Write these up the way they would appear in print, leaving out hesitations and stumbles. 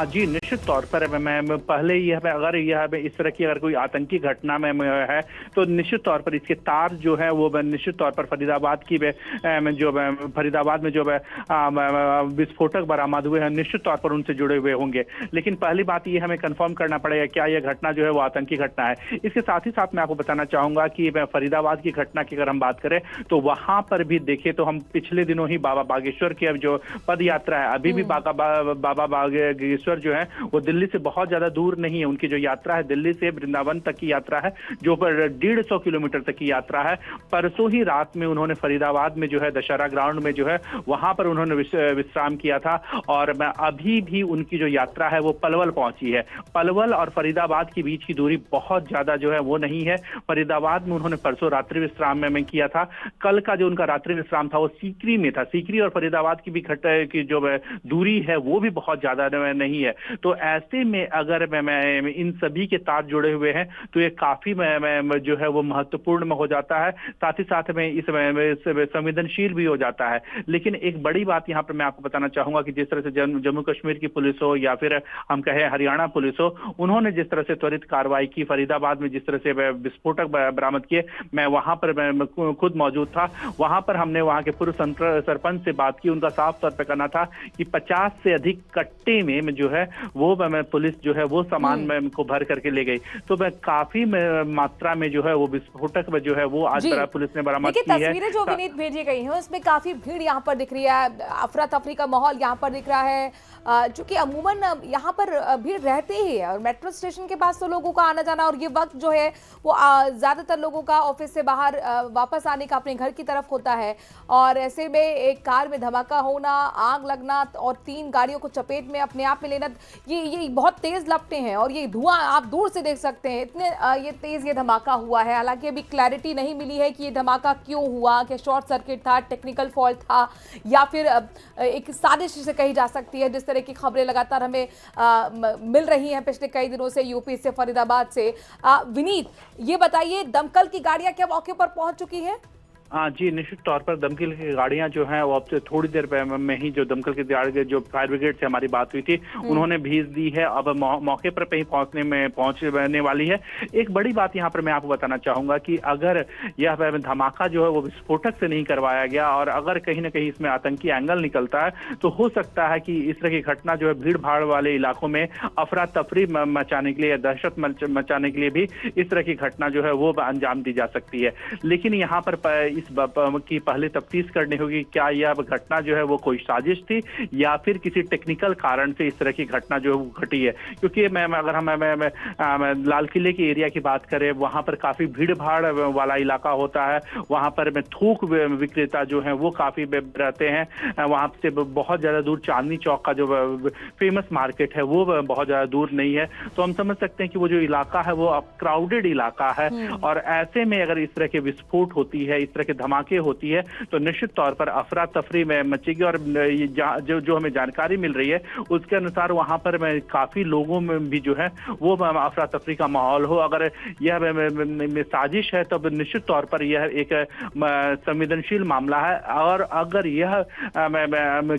जी, निश्चित तौर पर मैं पहले यह अगर यह इस तरह की अगर कोई आतंकी घटना में है, तो निश्चित तौर पर इसके तार जो है वो निश्चित तौर पर फरीदाबाद की जो फरीदाबाद में जो विस्फोटक बरामद हुए हैं, निश्चित तौर पर उनसे जुड़े हुए होंगे। लेकिन पहली बात ये हमें कंफर्म करना पड़ेगा क्या यह घटना जो है वो आतंकी घटना है। इसके साथ ही साथ मैं आपको बताना चाहूंगा कि फरीदाबाद की घटना की अगर हम बात करें तो वहां पर भी देखें तो हम पिछले दिनों ही बाबा बागेश्वर की जो पद यात्रा है, अभी भी बाबा बागेश्वर जो है वो दिल्ली से बहुत ज्यादा दूर नहीं है। उनकी जो यात्रा है दिल्ली से वृंदावन तक की यात्रा है, जो पर 150 किलोमीटर तक की यात्रा है। परसों ही रात में उन्होंने फरीदाबाद में जो है दशहरा ग्राउंड में जो है वहां पर उन्होंने विश्राम किया था। और मैं अभी भी उनकी जो यात्रा है वो पलवल पहुंची है। पलवल और फरीदाबाद के बीच की दूरी बहुत ज्यादा जो है वो नहीं है। फरीदाबाद में उन्होंने परसों रात्रि विश्राम में किया था। कल का जो उनका रात्रि विश्राम था वो सीकरी में था। सीकरी और फरीदाबाद की भी की जो दूरी है वो भी बहुत ज्यादा नहीं है। तो ऐसे में अगर मैं इन सभी के तार जुड़े हुए हैं तो ये काफी जो है वो महत्वपूर्ण में हो जाता है, साथ ही साथ में इस संवेदनशील भी हो जाता है। लेकिन एक बड़ी बात यहाँ पर मैं आपको बताना चाहूंगा कि जिस तरह से जम्मू कश्मीर की पुलिस हो या फिर हम कहें हरियाणा पुलिस हो, उन्होंने जिस तरह से त्वरित कार्रवाई की, फरीदाबाद में जिस तरह से विस्फोटक बरामद किए, मैं वहां पर खुद मौजूद था। वहां पर हमने वहां के पूर्व सरपंच से बात की। उनका साफ तौर पर कहना था कि 50 से अधिक कट्टे में जो है वो पुलिस जो है वो सामान को भर करके ले गई। तो मैं काफी मात्रा में जो है वो विस्फोटक में जो है वो आज पुलिस ने बरामद की है। तस्वीरें जो विनीत भेजी गई हैं उसमें काफी भीड़ यहाँ पर दिख रही है, अफरा तफरी का माहौल यहाँ पर दिख रहा है, चूंकि अमूमन यहाँ पर भीड़ रहती ही है और मेट्रो स्टेशन के पास तो लोगों का आना जाना, और ये वक्त जो है वो ज्यादातर लोगों का ऑफिस से बाहर वापस आने का अपने घर की तरफ होता है। और ऐसे में एक कार में धमाका होना, आग लगना और 3 गाड़ियों को चपेट में अपने आप में लेना, ये बहुत तेज लपटे हैं और ये धुआं आप दूर से देख सकते हैं। इतने ये तेज ये धमाका हुआ है। हालांकि अभी क्लैरिटी नहीं मिली है कि ये धमाका क्यों हुआ, कि शॉर्ट सर्किट था, टेक्निकल फॉल्ट था या फिर एक साजिश से कही जा सकती है, जिस तरह की खबरें लगातार हमें मिल रही हैं पिछले कई दिनों से यूपी से, फरीदाबाद से। विनीत, ये बताइए दमकल की गाड़ियां क्या मौके पर पहुंच चुकी हैं? हाँ जी, निश्चित तौर पर दमकल की गाड़ियां जो हैं वो अब से थोड़ी देर में ही जो दमकल की गाड़ी जो फायर ब्रिगेड से हमारी बात हुई थी उन्होंने भेज दी है। अब मौके पर ही पहुंचने वाली है। एक बड़ी बात यहाँ पर मैं आपको बताना चाहूंगा कि अगर यह धमाका जो है वो विस्फोटक से नहीं करवाया गया और अगर कहीं ना कहीं इसमें आतंकी एंगल निकलता है तो हो सकता है कि इस तरह की घटना जो है भीड़ भाड़ वाले इलाकों में अफरा तफरी मचाने के लिए या दहशत मचाने के लिए भी इस तरह की घटना जो है वो अंजाम दी जा सकती है। लेकिन यहाँ पर इस की पहले तफ्तीश करनी होगी, क्या यह घटना जो है वो कोई साजिश थी या फिर किसी टेक्निकल कारण से इस तरह की घटना जो है वो घटी है। क्योंकि अगर हम लाल किले के एरिया की बात करें, वहां पर काफी भीड़ भाड़ वाला इलाका होता है। वहां पर थोक विक्रेता जो है वो काफी रहते हैं। वहां से बहुत ज्यादा दूर चांदनी चौक का जो फेमस मार्केट है वो बहुत ज्यादा दूर नहीं है। तो हम समझ सकते हैं कि वो जो इलाका है वो क्राउडेड इलाका है और ऐसे में अगर इस तरह के विस्फोट होती है, इस तरह के धमाके होती है तो निश्चित तौर पर अफरा तफरी में मचेगी। और जो हमें जानकारी मिल रही है उसके अनुसार वहां पर काफी लोगों में भी जो है वो अफरा तफरी का माहौल हो। अगर यह साजिश है तब निश्चित तौर पर यह एक संवेदनशील मामला है और अगर यह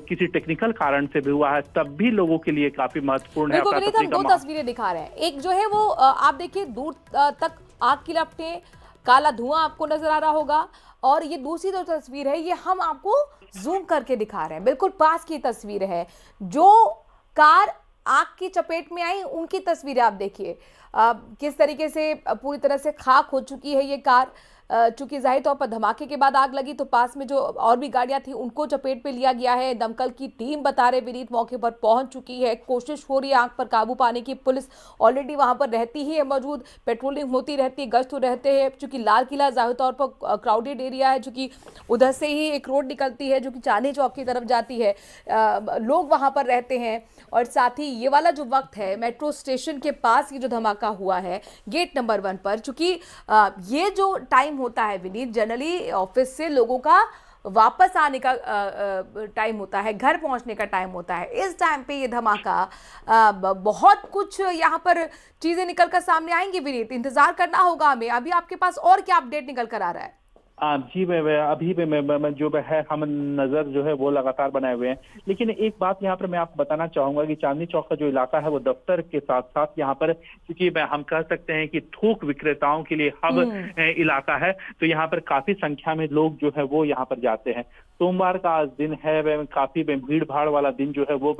किसी टेक्निकल कारण से भी हुआ है तब भी लोगों के लिए काफी महत्वपूर्ण है। हम 2 तस्वीरें दिखा रहे हैं। एक जो है वो आप देखिए दूर तक आग की लपटें, काला धुआं आपको नजर आ रहा होगा, और ये दूसरी जो तस्वीर है ये हम आपको जूम करके दिखा रहे हैं, बिल्कुल पास की तस्वीर है। जो कार आग की चपेट में आई उनकी तस्वीरें आप देखिए, किस तरीके से पूरी तरह से खाक हो चुकी है ये कार। चूंकि जाहिर तौर पर धमाके के बाद आग लगी तो पास में जो और भी गाड़ियां थी उनको चपेट पे लिया गया है। दमकल की टीम बता रहे विनीत मौके पर पहुंच चुकी है, कोशिश हो रही है आग पर काबू पाने की। पुलिस ऑलरेडी वहां पर रहती ही है मौजूद, पेट्रोलिंग होती रहती है, गश्त रहते हैं। चूंकि लाल किला जाहिर तौर पर क्राउडेड एरिया है, चूंकि उधर से ही एक रोड निकलती है जो कि चांदनी चौक की तरफ जाती है, लोग वहां पर रहते हैं। और साथ ही ये वाला जो वक्त है मेट्रो स्टेशन के पास ये जो धमाका हुआ है गेट नंबर 1 पर, चूंकि ये जो टाइम होता है विनीत जनरली ऑफिस से लोगों का वापस आने का टाइम होता है, घर पहुंचने का टाइम होता है। इस टाइम पे ये धमाका बहुत कुछ यहाँ पर चीजें निकल कर सामने आएंगी विनीत, इंतजार करना होगा हमें। अभी आपके पास और क्या अपडेट निकल कर आ रहा है? जी, अभी भी मैं जो है हम नज़र जो है वो लगातार बनाए हुए हैं। लेकिन एक बात यहाँ पर मैं आपको बताना चाहूँगा कि चांदनी चौक का जो इलाका है वो दफ्तर के साथ-साथ यहाँ पर, क्योंकि हम कह सकते हैं कि थोक विक्रेताओं के लिए हब हम्म। इलाका है, तो यहाँ पर काफ़ी संख्या में लोग जो है वो यहाँ पर जाते हैं। सोमवार का आज दिन है, वह काफ़ी भीड़-भाड़ वाला दिन जो है वो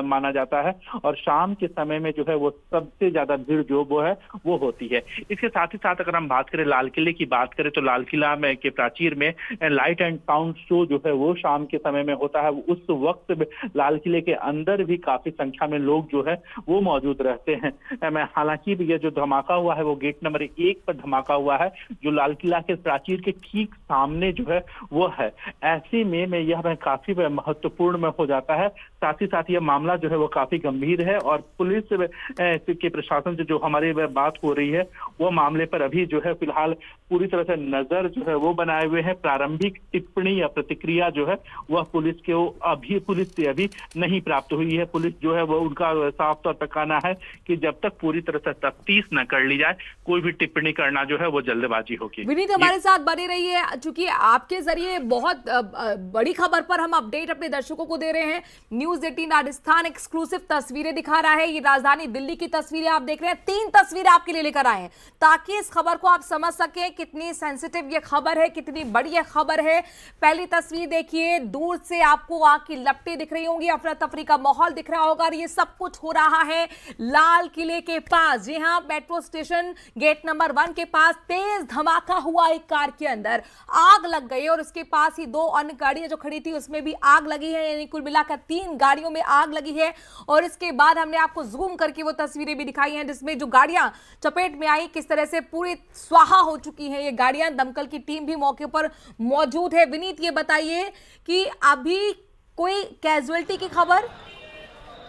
माना जाता है, और शाम के समय में जो है वो सबसे ज़्यादा भीड़ जो वो है वो होती है। इसके साथ ही साथ अगर हम बात करें लाल किले की बात करें, तो लाल किला में के प्राचीर में लाइट एंड साउंड शो जो है वो शाम के समय में होता है। उस वक्त लाल किले के अंदर भी काफी संख्या में लोग जो है वो मौजूद रहते हैं। मैं हालांकि ये जो धमाका हुआ है वो गेट नंबर 1 पर धमाका हुआ है, जो लाल किला के प्राचीर के ठीक सामने जो है वो है। ऐसे में यह काफी महत्वपूर्ण में हो जाता है। साथ ही साथ यह मामला जो है वो काफी गंभीर है, और पुलिस के प्रशासन से जो हमारी बात हो रही है वो मामले पर अभी जो है फिलहाल पूरी तरह से नजर जो है वो बनाए हुए हैं। प्रारंभिक टिप्पणी या प्रतिक्रिया जो है वह पुलिस से अभी नहीं प्राप्त हुई है। पुलिस जो है वो उनका साफ तौर पर कहना है कि जब तक पूरी तरह से तफ्तीश न कर ली जाए, कोई भी टिप्पणी करना जो है वो जल्दबाजी होगी। विनीत हमारे साथ बने रहिए, चूंकि आपके जरिए बहुत बड़ी खबर पर हम अपडेट अपने दर्शकों को दे रहे हैं। न्यूज 18 राजस्थान एक्सक्लूसिव तस्वीरें दिखा रहा है। ये राजधानी दिल्ली की तस्वीरें आप देख रहे हैं। 3 तस्वीरें आपके लिए लेकर आए हैं ताकि इस खबर को आप समझ सकें कितनी सेंसिटिव ये खबर है, कितनी बड़ी ये खबर है। पहली तस्वीर देखिए, दूर से आपको आग की लपटें दिख रही होंगी, अफरा तफरी का माहौल दिख रहा होगा, और ये सब कुछ हो रहा है लाल किले के पास। जी हां, मेट्रो स्टेशन गेट नंबर 1 के पास तेज धमाका हुआ। एक कार के अंदर आग लग गई, और उसके पास ही 2 अन्य गाड़ियां जो खड़ी थी उसमें भी आग लगी है, यानी कुल मिलाकर 3 गाड़ियों में आग लगी है। और इसके बाद हमने आपको जूम करके वो तस्वीरें भी दिखाई हैं जिसमें जो गाड़ियां चपेट में आई, किस तरह से पूरी स्वाहा हो चुकी हैं ये गाड़ियां। दमकल की टीम भी मौके पर मौजूद है। विनीत, ये बताइए कि अभी कोई कैजुअलिटी की खबर?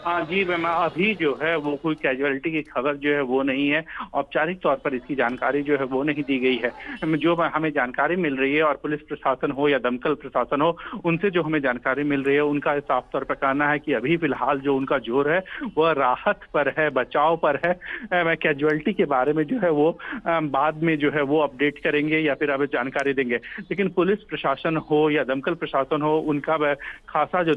हाँ जी मैम, अभी जो है वो कोई कैजुअलिटी की खबर जो है वो नहीं है। औपचारिक तौर पर इसकी जानकारी जो है वो नहीं दी गई है। जो हमें जानकारी मिल रही है, और पुलिस प्रशासन हो या दमकल प्रशासन हो, उनसे जो हमें जानकारी मिल रही है उनका साफ तौर पर कहना है कि अभी फिलहाल जो उनका जोर है वह राहत पर है, बचाव पर है। मैं कैजुअलिटी के बारे में जो है वो बाद में जो है वो अपडेट करेंगे या फिर अब जानकारी देंगे। लेकिन पुलिस प्रशासन हो या दमकल प्रशासन हो, उनका खासा जो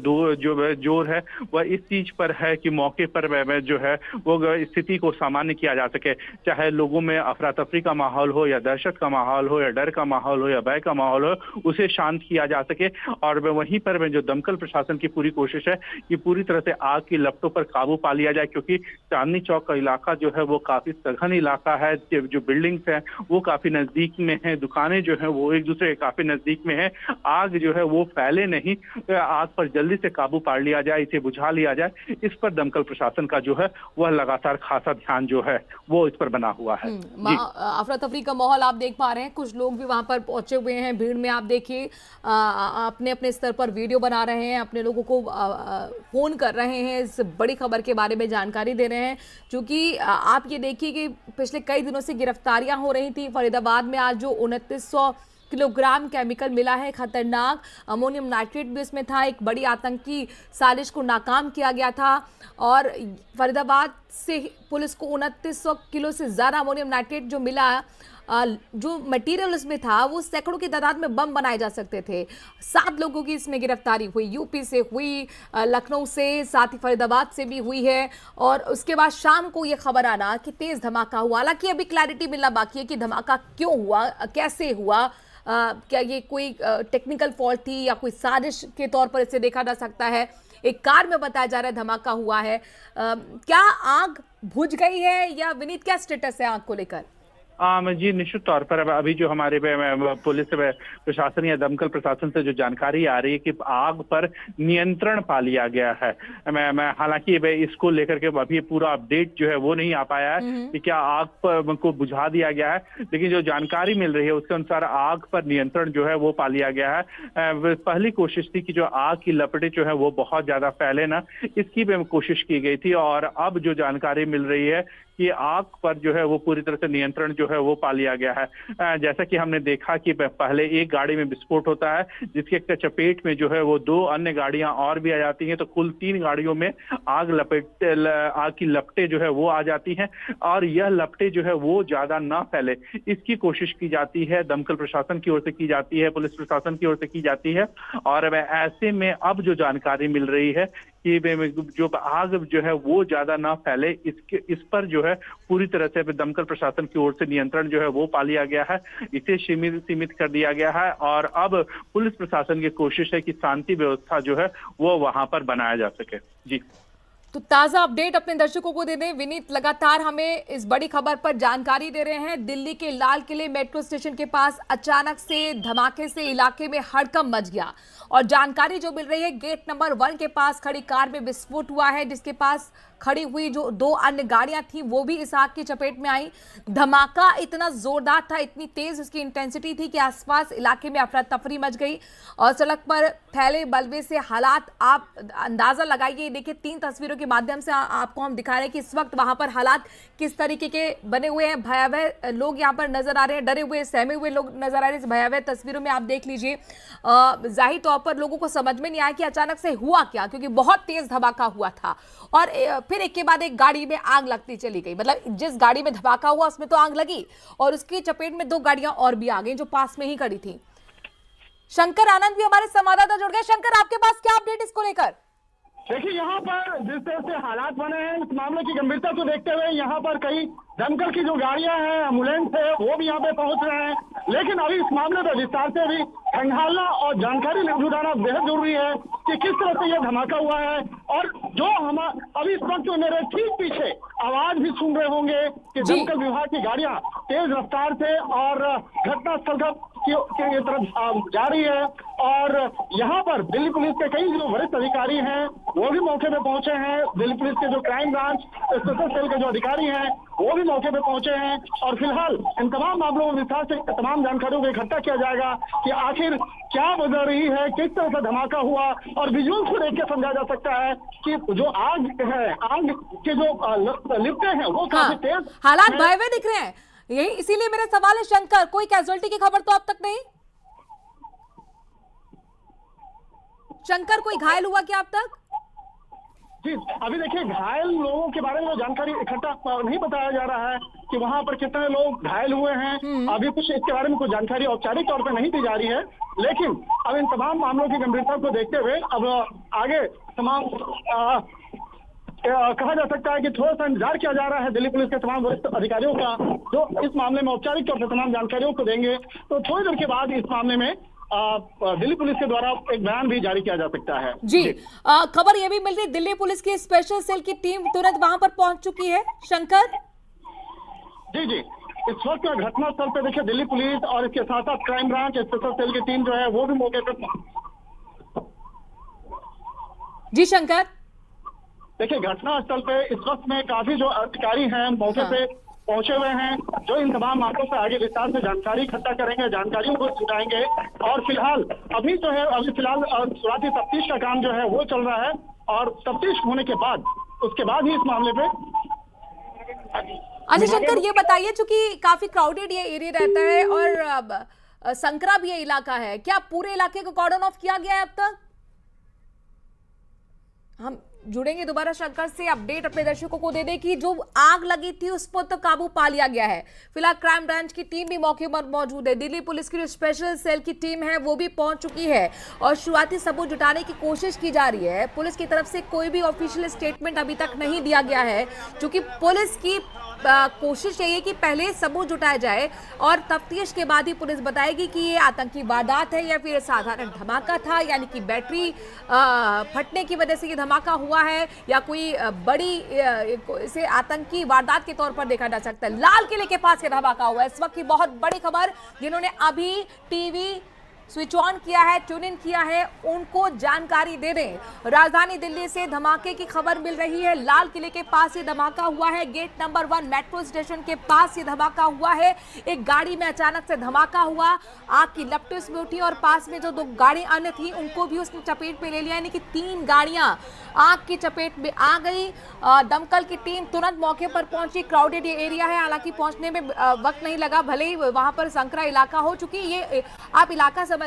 जोर है वह इस चीज पर है कि मौके पर जो है वो स्थिति को सामान्य किया जा सके। चाहे लोगों में अफरा तफरी का माहौल हो, या दहशत का माहौल हो, या डर का माहौल हो, या भय का माहौल हो, उसे शांत किया जा सके। और वहीं पर जो दमकल प्रशासन की पूरी कोशिश है कि पूरी तरह से आग की लपटों पर काबू पा लिया जाए, क्योंकि चांदनी चौक का इलाका जो है वो काफी सघन इलाका है। जो बिल्डिंग्स है वो काफी नजदीक में है, दुकानें जो है वो एक दूसरे के काफी नजदीक में है। आग जो है वो फैले नहीं, आग पर जल्दी से काबू पा लिया जाए, इसे बुझा लिया जाए, इस पर दमकल प्रशासन का जो है वह लगातार खासा ध्यान जो है वो इस पर बना हुआ है। अफरा तफरी का माहौल आप देख पा रहे हैं, कुछ लोग भी वहां पर पहुंचे हुए हैं भीड़ में। आप देखिए, अपने अपने स्तर पर वीडियो बना रहे हैं, अपने लोगों को फोन कर रहे हैं, इस बड़ी खबर के बारे में जानकारी दे रहे हैं। क्योंकि आप ये देखिए कि पिछले कई दिनों से गिरफ्तारियां हो रही थी। फरीदाबाद में आज जो 2900 किलोग्राम केमिकल मिला है, खतरनाक अमोनियम नाइट्रेट भी इसमें था। एक बड़ी आतंकी साजिश को नाकाम किया गया था, और फरीदाबाद से पुलिस को 2900 किलो से ज़्यादा अमोनियम नाइट्रेट जो मिला, जो मटेरियल इसमें था वो सैकड़ों की तादाद में बम बनाए जा सकते थे। 7 लोगों की इसमें गिरफ्तारी हुई, यूपी से हुई, लखनऊ से, साथ ही फरीदाबाद से भी हुई है। और उसके बाद शाम को ये खबर आना कि तेज धमाका हुआ। हालांकि अभी क्लैरिटी मिलना बाकी है कि धमाका क्यों हुआ, कैसे हुआ, क्या ये कोई टेक्निकल फॉल्ट थी या कोई साजिश के तौर पर इसे देखा जा सकता है। एक कार में बताया जा रहा है धमाका हुआ है। क्या आग बुझ गई है, या विनीत क्या स्टेटस है आग को लेकर? जी, निश्चित तौर पर अभी जो हमारे पुलिस प्रशासन या दमकल प्रशासन से जो जानकारी आ रही है कि आग पर नियंत्रण पा लिया गया है। मैं हालांकि इसको लेकर के अभी पूरा अपडेट जो है वो नहीं आ पाया है कि क्या आग पर को बुझा दिया गया है, लेकिन जो जानकारी मिल रही है उसके अनुसार आग पर नियंत्रण जो है वो पा लिया गया है। पहली कोशिश थी कि जो आग की लपटें जो है वो बहुत ज्यादा फैले ना, इसकी कोशिश की गई थी। और अब जो जानकारी मिल रही है कि आग पर जो है वो पूरी तरह से नियंत्रण जो है वो पा लिया गया है। जैसा कि हमने देखा कि पहले एक गाड़ी में विस्फोट होता है, जिसके चपेट में जो है वो 2 अन्य गाड़ियां और भी आ जाती हैं, तो कुल 3 गाड़ियों में आग की लपटें जो है वो आ जाती हैं, और यह लपटें जो है वो ज्यादा ना फैले इसकी कोशिश की जाती है, दमकल प्रशासन की ओर से की जाती है, पुलिस प्रशासन की ओर से की जाती है। और ऐसे में अब जो जानकारी मिल रही है कि जो आग जो है वो ज्यादा ना फैले, इस पर जो है पूरी तरह से दमकल प्रशासन की ओर से नियंत्रण जो है वो पा लिया गया है, इसे सीमित कर दिया गया है, और अब पुलिस प्रशासन की कोशिश है कि शांति व्यवस्था जो है वो वहां पर बनाया जा सके। जी, तो ताजा अपडेट अपने दर्शकों को दे दें। विनीत लगातार हमें इस बड़ी खबर पर जानकारी दे रहे हैं। दिल्ली के लाल किले मेट्रो स्टेशन के पास अचानक से धमाके से इलाके में हड़कंप मच गया, और जानकारी जो मिल रही है, गेट नंबर 1 के पास खड़ी कार में विस्फोट हुआ है, जिसके पास खड़ी हुई जो 2 अन्य गाड़ियां थी वो भी इस आग की चपेट में आई। धमाका इतना जोरदार था, इतनी तेज उसकी इंटेंसिटी थी कि आसपास इलाके में अफरा तफरी मच गई, और सड़क पर फैले मलबे से हालात आप अंदाजा लगाइए। देखिए, 3 तस्वीरों के माध्यम से आपको हम दिखा रहे हैं कि इस वक्त वहां पर हालात किस तरीके के बने हुए हैं। भयावह लोग यहाँ पर नजर आ रहे हैं, डरे हुए सहमे हुए लोग नजर आ रहे हैं इस भयावह तस्वीरों में। आप देख लीजिए, जाहिर तौर पर लोगों को समझ में नहीं आया कि अचानक से हुआ क्या, क्योंकि बहुत तेज धमाका हुआ था, और फिर एक के बाद एक गाड़ी में आग लगती चली गई। मतलब जिस गाड़ी में धमाका हुआ उसमें तो आग लगी, और उसकी चपेट में 2 गाड़ियां और भी आ गई जो पास में ही खड़ी थी। शंकर आनंद भी हमारे संवाददाता जुड़ गए। शंकर, आपके पास क्या अपडेट इसको लेकर? देखिए, यहाँ पर जिस तरह से हालात बने हैं, इस मामले की गंभीरता को देखते हुए यहाँ पर कई दमकल की जो गाड़ियां हैं, एम्बुलेंस है, वो भी यहाँ पे पहुंच रहे हैं। लेकिन अभी इस मामले पर विस्तार से भी खंगालना और जानकारी जुटाना बेहद जरूरी है कि किस तरह से यह धमाका हुआ है। और जो हम अभी इस वक्त मेरे ठीक पीछे आवाज भी सुन रहे होंगे कि दमकल विभाग की गाड़ियां तेज रफ्तार से और घटनास्थल की तरफ जा रही है, और यहाँ पर दिल्ली पुलिस के कई जो वरिष्ठ अधिकारी हैं वो भी मौके पे पहुंचे हैं। दिल्ली पुलिस के जो क्राइम ब्रांच स्पेशल सेल के जो अधिकारी हैं वो भी मौके पे पहुंचे हैं, और फिलहाल इन तमाम मामलों में विस्तार से तमाम जानकारियों को इकट्ठा किया जाएगा कि आखिर क्या वजह रही है, किस तरह से धमाका हुआ, और विजुअल्स को देख के समझा जा सकता है कि जो आग है, आग के जो लिपटे हैं वो काफी तेज, हालात भयावह दिख रहे हैं। यही इसीलिए मेरा सवाल है शंकर, कोई कैजुअल्टी की खबर तो अब तक नहीं? शंकर, कोई घायल हुआ क्या अब तक? जी, अभी देखिए, घायल लोगों के बारे में जानकारी इकट्ठा नहीं बताया जा रहा है कि वहां पर कितने लोग घायल हुए हैं। अभी कुछ इसके बारे में कोई जानकारी औपचारिक तौर पर नहीं दी जा रही है, लेकिन अब इन तमाम मामलों की गंभीरता को देखते हुए अब आगे तमाम कहा जा सकता है कि थोड़ा सा इंतजार किया जा रहा है दिल्ली पुलिस के तमाम वरिष्ठ अधिकारियों का, जो इस मामले में औपचारिक तौर पर तमाम जानकारियों को देंगे। तो थोड़ी देर के बाद इस मामले में दिल्ली पुलिस के द्वारा एक बयान भी जारी किया जा सकता है। जी, खबर यह भी मिल रही, दिल्ली पुलिस की स्पेशल सेल की टीम तुरंत वहां पर पहुंच चुकी है। शंकर जी, इस वक्त घटनास्थल पे देखिए दिल्ली पुलिस और इसके साथ साथ क्राइम ब्रांच स्पेशल सेल की टीम जो है वो भी मौके पे। जी शंकर, देखिए, घटनास्थल पे इस वक्त में काफी जो अधिकारी हैं मौके पे पहुंचे हुए हैं, जो इन तमाम मामलों से आगे विस्तार से जानकारी इकट्ठा करेंगे, जानकारियों को जुटाएंगे। और फिलहाल अभी जो है शुरुआती तफ्तीश का काम जो है वो चल रहा है, और तफ्तीश होने के बाद उसके बाद ही इस मामले पे। अच्छा शंकर, ये बताइए, चूंकि काफी क्राउडेड ये एरिया रहता है और संकरा भी ये इलाका है, क्या पूरे इलाके को कॉर्डन ऑफ किया गया है अब तक? हम जुड़ेंगे दोबारा शंकर से, अपडेट अपने दर्शकों को दे दें कि जो आग लगी थी उस पर तो काबू पा लिया गया है। फिलहाल क्राइम ब्रांच की टीम भी मौके पर मौजूद है, दिल्ली पुलिस की जो स्पेशल सेल की टीम है वो भी पहुंच चुकी है, और शुरुआती सबूत जुटाने की कोशिश की जा रही है। पुलिस की तरफ से कोई भी ऑफिशियल स्टेटमेंट अभी तक नहीं दिया गया है, क्योंकि पुलिस की कोशिश यही है कि पहले सबूत जुटाया जाए, और तफ्तीश के बाद ही पुलिस बताएगी कि ये आतंकी वारदात है या फिर साधारण धमाका था, यानी कि बैटरी फटने की वजह से ये धमाका हुआ है, या कोई बड़ी इसे आतंकी वारदात के तौर पर देखा जा सकता है। लाल किले के पास ये धमाका हुआ है, इस वक्त की बहुत बड़ी खबर जिन्होंने अभी टीवी स्विच ऑन किया है, ट्यून इन किया है, उनको जानकारी दे दें। राजधानी दिल्ली से धमाके की खबर मिल रही है। लाल किले के पास ये धमाका हुआ है, गेट नंबर 1 मेट्रो स्टेशन के पास ये धमाका हुआ है। एक गाड़ी में अचानक से धमाका हुआ, आग की लपटें उसमें उठी और पास में जो 2 गाड़ी अन्य थी उनको भी उसने चपेट में ले लिया, यानी कि 3 गाड़ियां आग की चपेट में आ गई। दमकल की टीम तुरंत मौके पर पहुंची। क्राउडेड ये एरिया है, हालांकि पहुंचने में वक्त नहीं लगा, भले ही वहां पर संकरा इलाका हो, चूंकि ये आप इलाका समझ